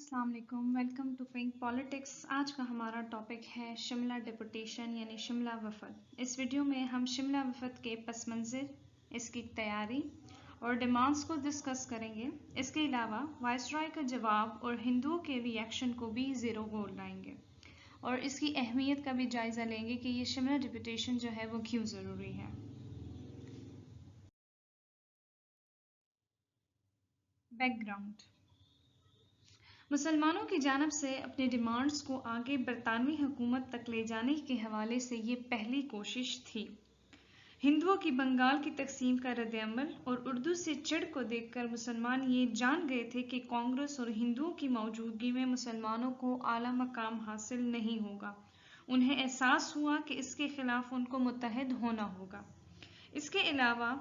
अस्सलाम वालेकुम, welcome to pink politics. आज का हमारा टॉपिक है शिमला डिपुटेशन यानी शिमला वफद। इस वीडियो में हम शिमला वफद के पस मंज़र, इसकी तैयारी और डिमांड्स को डिस्कस करेंगे। इसके अलावा वाइसरॉय का जवाब और हिंदुओं के रिएक्शन को भी ज़ीरो गोल लाएंगे और इसकी अहमियत का भी जायज़ा लेंगे कि ये शिमला डिपुटेशन जो है वो क्यों ज़रूरी है। बैकग्राउंड: मुसलमानों की जानिब से अपनी डिमांड्स को आगे बरतानवी हुकूमत तक ले जाने के हवाले से ये पहली कोशिश थी। हिंदुओं की बंगाल की तकसीम का रद्द-ए-अमल और उर्दू से चिढ़ को देखकर मुसलमान ये जान गए थे कि कांग्रेस और हिंदुओं की मौजूदगी में मुसलमानों को आला मकाम हासिल नहीं होगा। उन्हें एहसास हुआ कि इसके खिलाफ उनको मुत्तहिद होना होगा। इसके अलावा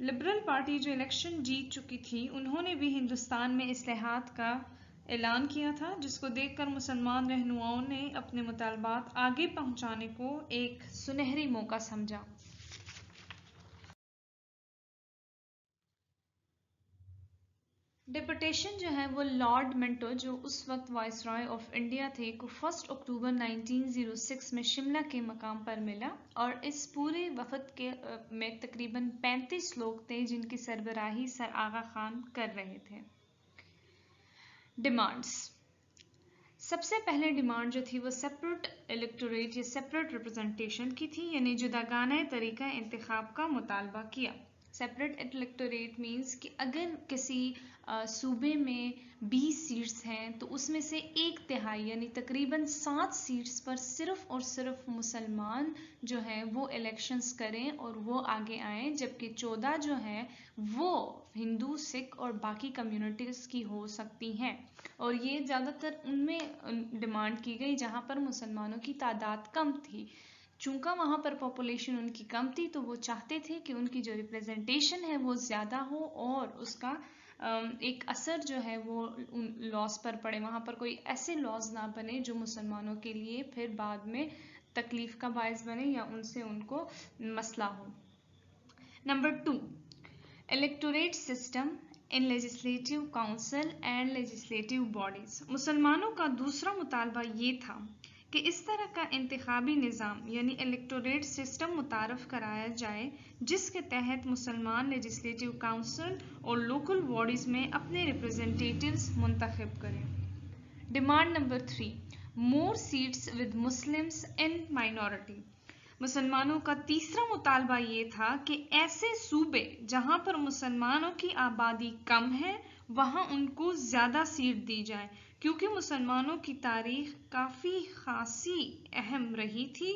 लिबरल पार्टी जो इलेक्शन जीत चुकी थी, उन्होंने भी हिंदुस्तान में इस्लाहात का ऐलान किया था, जिसको देखकर मुसलमान रहनुमाओं ने अपने मुतालबात आगे पहुंचाने को एक सुनहरी मौका समझा। डिपुटेशन जो है वो लॉर्ड मिंटो, जो उस वक्त वाइसरॉय ऑफ इंडिया थे, को 1 अक्टूबर 1906 में शिमला के मकाम पर मिला और इस पूरे वफद के में तकरीबन 35 लोग थे जिनकी सरबराही सर आगा खान कर रहे थे। डिमांड्स: सबसे पहले डिमांड जो थी वो सेपरेट इलेक्टोरेट या सेपरेट रिप्रेजेंटेशन की थी, यानी जुदागाना तरीका इंतखाब का मुतालबा किया। सेपरेट इलेक्टोरेट मीन्स कि अगर किसी सूबे में 20 सीट्स हैं तो उसमें से 1/3 यानी तकरीबन 7 सीट्स पर सिर्फ और सिर्फ मुसलमान जो हैं वो इलेक्शंस करें और वो आगे आएँ, जबकि 14 जो हैं वो हिंदू, सिख और बाकी कम्युनिटीज़ की हो सकती हैं। और ये ज़्यादातर उनमें डिमांड की गई जहाँ पर मुसलमानों की तादाद कम थी। चूँकि वहाँ पर पॉपुलेशन उनकी कम थी तो वो चाहते थे कि उनकी जो रिप्रेजेंटेशन है वो ज़्यादा हो और उसका एक असर जो है वो उन लॉज पर पड़े। वहाँ पर कोई ऐसे लॉज ना बने जो मुसलमानों के लिए फिर बाद में तकलीफ़ का बायस बने या उनसे उनको मसला हो। Number 2, electorate system in legislative council and legislative bodies. मुसलमानों का दूसरा मुतालबा ये था कि इस तरह का इंतखाबी निज़ाम यानी इलेक्टोरेट सिस्टम मुतारफ़ कराया जाए जिसके तहत मुसलमान लेजिस्लेटिव काउंसिल और लोकल बॉडीज़ में अपने रिप्रेजेंटेटिव्स मुंतखब करें। Demand number 3, more seats with Muslims in minority. मुसलमानों का तीसरा मुतालबा ये था कि ऐसे सूबे जहाँ पर मुसलमानों की आबादी कम है वहाँ उनको ज़्यादा सीट दी जाए, क्योंकि मुसलमानों की तारीख काफ़ी खासी अहम रही थी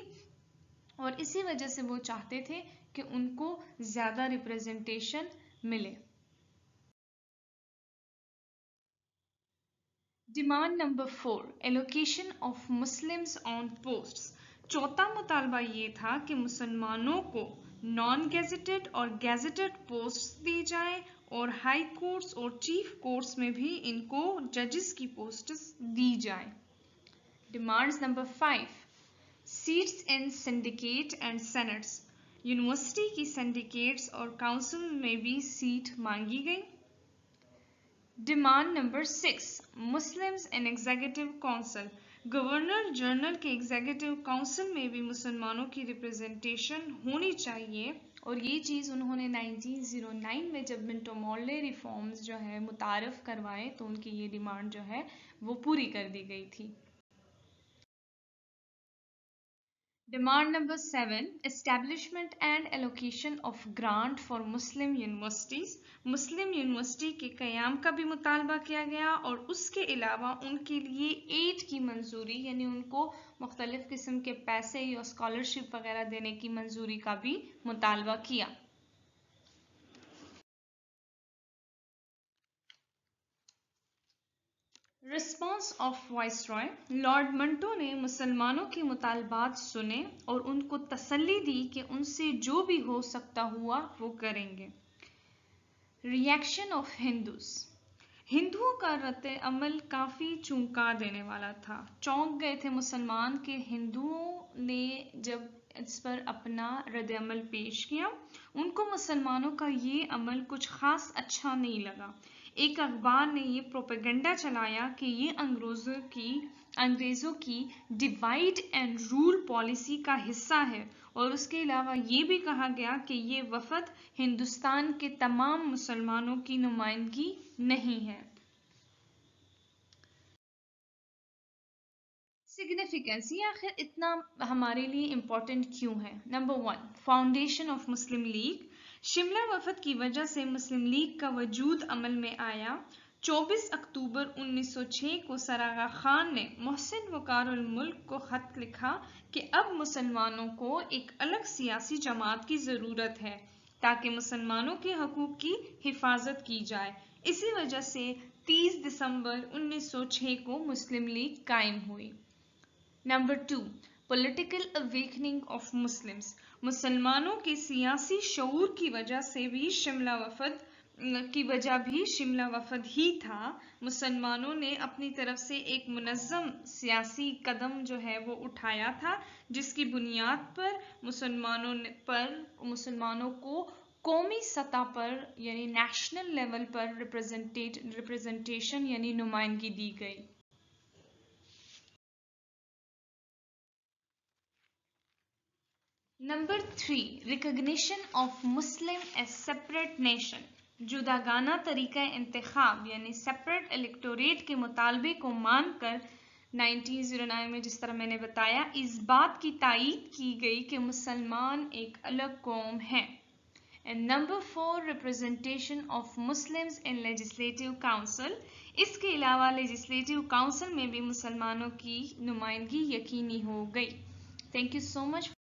और इसी वजह से वो चाहते थे कि उनको ज़्यादा रिप्रेजेंटेशन मिले। Demand number 4, allocation of Muslims on posts. चौथा मुतालबा ये था कि मुसलमानों को नॉन गेजेटेड और गेजेटेड पोस्ट्स दी जाए और हाई कोर्ट्स और चीफ कोर्ट्स में भी इनको जजेस की पोस्ट्स दी जाए। Demands number 5, seats in syndicate and senates. University की सिंडिकेट्स और काउंसिल में भी सीट मांगी गई। Demand number 6, Muslims in executive council. Governor general के एग्जीक्यूटिव काउंसिल में भी मुसलमानों की रिप्रेजेंटेशन होनी चाहिए और ये चीज़ उन्होंने 1909 में जब मिंटो मॉर्ले रिफॉर्म्स जो है मुतारफ़ करवाए तो उनकी ये डिमांड जो है वो पूरी कर दी गई थी। Demand number 7, establishment and allocation of grant for Muslim universities. Muslim university के क़याम का भी मुतालबा किया गया और उसके अलावा उनके लिए एड की मंजूरी यानी उनको मुख्तलिफ़ किस्म के पैसे या स्कॉलरशिप वगैरह देने की मंजूरी का भी मुतालबा किया। Response of viceroy. Lord Manto ने मुसलमानों के मुतालबात सुने और उनको तसल्ली दी कि उनसे जो भी हो सकता हुआ वो करेंगे। Reaction of Hindus. हिंदुओं का रद्द अमल काफ़ी चौंका देने वाला था। चौंक गए थे मुसलमान के हिंदुओं ने जब इस पर अपना रद्द अमल पेश किया। उनको मुसलमानों का ये अमल कुछ ख़ास अच्छा नहीं लगा। ایک اخبار نے یہ پروپیگنڈا چلایا کہ یہ انگریزوں کی ڈیوائڈ اینڈ رول پالیسی کا حصہ ہے، اور اس کے علاوہ یہ بھی کہا گیا کہ یہ وفد ہندوستان کے تمام مسلمانوں کی نمائندگی نہیں ہے۔ سگنیفیکنس، یہ آخر اتنا ہمارے لیے امپورٹنٹ کیوں ہے؟ Number 1، foundation of Muslim league. Shimla وفد کی وجہ سے مسلم لیگ کا وجود عمل میں آیا۔ 24 اکتوبر 1906 کو سراغا خان نے محسن وقار الملک کو خط لکھا کہ اب مسلمانوں کو ایک الگ سیاسی جماعت کی ضرورت ہے تاکہ مسلمانوں کے حقوق کی حفاظت کی جائے۔ اسی وجہ سے 30 دسمبر 1906 کو مسلم لیگ قائم ہوئی۔ Number 2، political awakening of Muslims. مسلمانوں کے سیاسی شعور کی وجہ بھی شملہ وفد ہی تھا۔ مسلمانوں نے اپنی طرف سے ایک منظم سیاسی قدم جو ہے وہ اٹھایا تھا، جس کی بنیاد پر مسلمانوں کو قومی سطح پر یعنی نیشنل لیول پر ریپرزنٹیشن یعنی نمائندگی دی گئی۔ Number 3، recognition of Muslim as separate nation. جداگانہ طریقہ انتخاب یعنی سیپریٹ الیکٹوریٹ کے مطالبے کو مان کر 1909 میں جس طرح میں نے بتایا اس بات کی تائید کی گئی کہ مسلمان ایک الگ قوم ہیں۔ Number 4، representation of Muslims in legislative council. اس کے علاوہ لیجسلیٹو کاؤنسل میں بھی مسلمانوں کی نمائندگی یقینی ہو گئی۔ Thank you so much.